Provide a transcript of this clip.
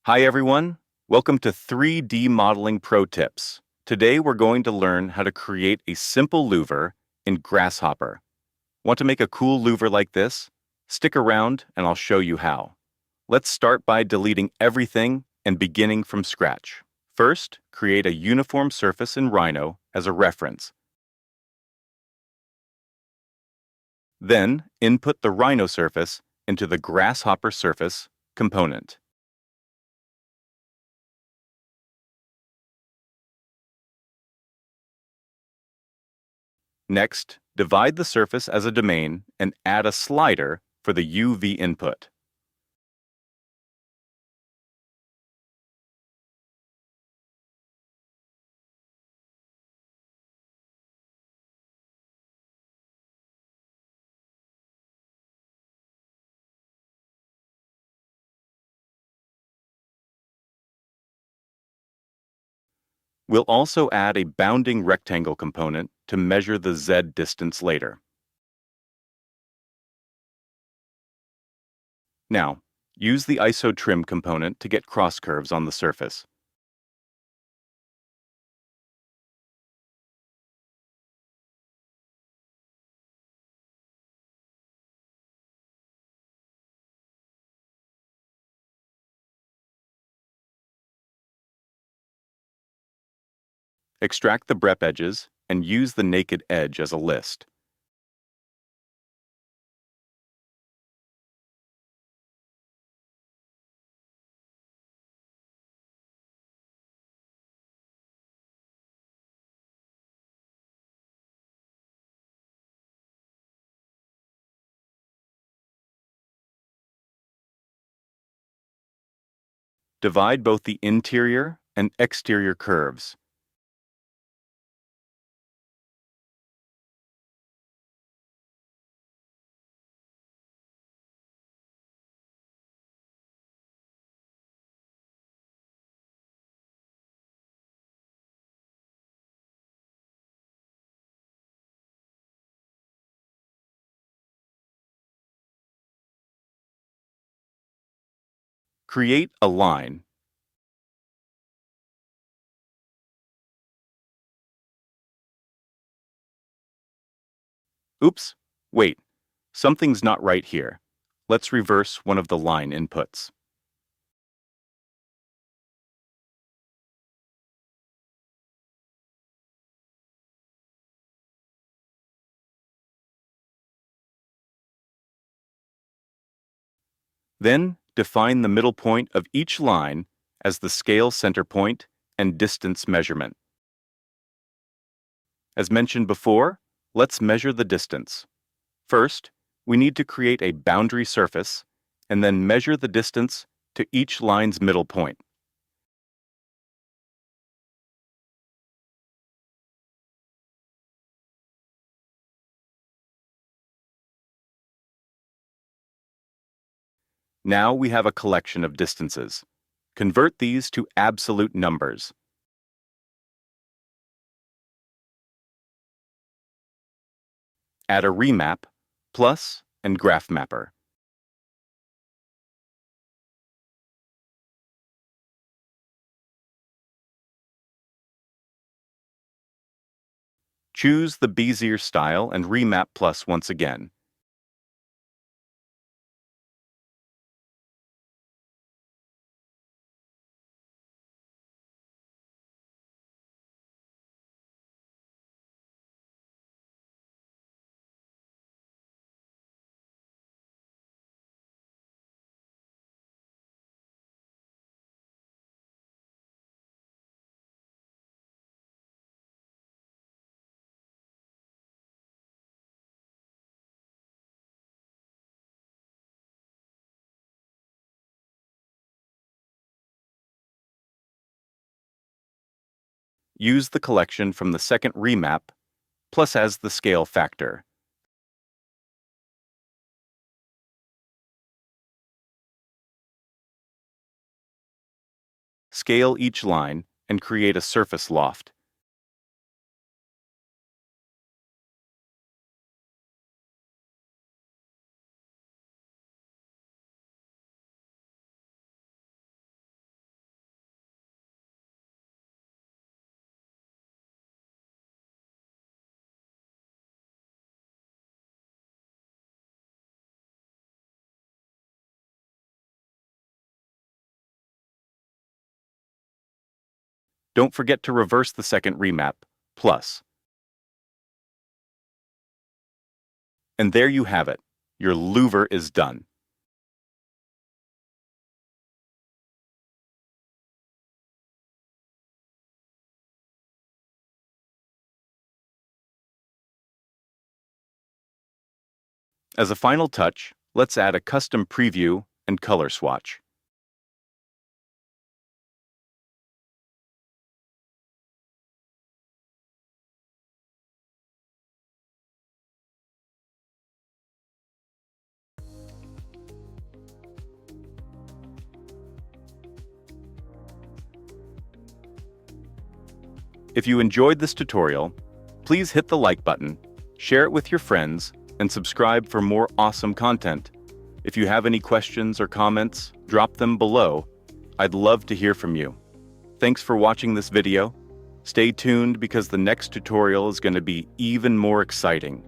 Hi everyone, welcome to 3D Modeling Pro Tips. Today we're going to learn how to create a simple louver in Grasshopper. Want to make a cool louver like this? Stick around and I'll show you how. Let's start by deleting everything and beginning from scratch. First, create a uniform surface in Rhino as a reference. Then, input the Rhino surface into the Grasshopper surface component. Next, divide the surface as a domain and add a slider for the UV input. We'll also add a bounding rectangle component to measure the Z distance later. Now, use the ISO trim component to get cross curves on the surface. Extract the BREP edges and use the naked edge as a list. Divide both the interior and exterior curves. Create a line. Oops, wait, something's not right here. Let's reverse one of the line inputs. Then, define the middle point of each line as the scale center point and distance measurement. As mentioned before, let's measure the distance. First, we need to create a boundary surface and then measure the distance to each line's middle point. Now we have a collection of distances. Convert these to absolute numbers. Add a remap, plus, and graph mapper. Choose the Bezier style and remap plus once again. Use the collection from the second remap, plus as the scale factor. Scale each line and create a surface loft. Don't forget to reverse the second remap, plus. And there you have it. Your louver is done. As a final touch, let's add a custom preview and color swatch. If you enjoyed this tutorial, please hit the like button, share it with your friends, and subscribe for more awesome content. If you have any questions or comments, drop them below. I'd love to hear from you. Thanks for watching this video. Stay tuned because the next tutorial is going to be even more exciting.